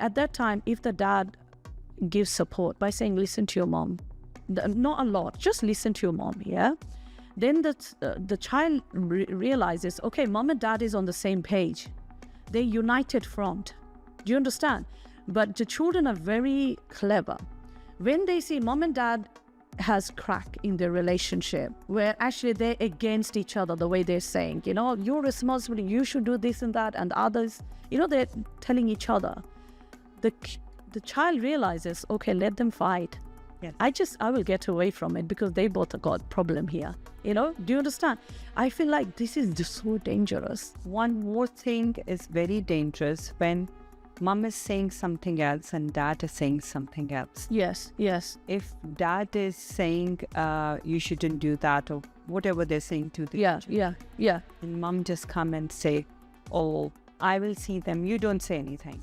At that time, if the dad gives support by saying, listen to your mom, not a lot, just listen to your mom, yeah? Then the child realizes, okay, mom and dad is on the same page. They're united front. Do you understand? But the children are very clever. When they see mom and dad has crack in their relationship, where actually they're against each other, the way they're saying, you know, you're responsible, you should do this and that, and others, you know, they're telling each other. The child realizes, okay, let them fight. Yes. I will get away from it because they both have got problem here. You know, do you understand? I feel like this is just so dangerous. One more thing is very dangerous when mom is saying something else and dad is saying something else. Yes, yes. If dad is saying you shouldn't do that or whatever they're saying to the children, yeah. and mom just come and say, oh, I will see them, you don't say anything.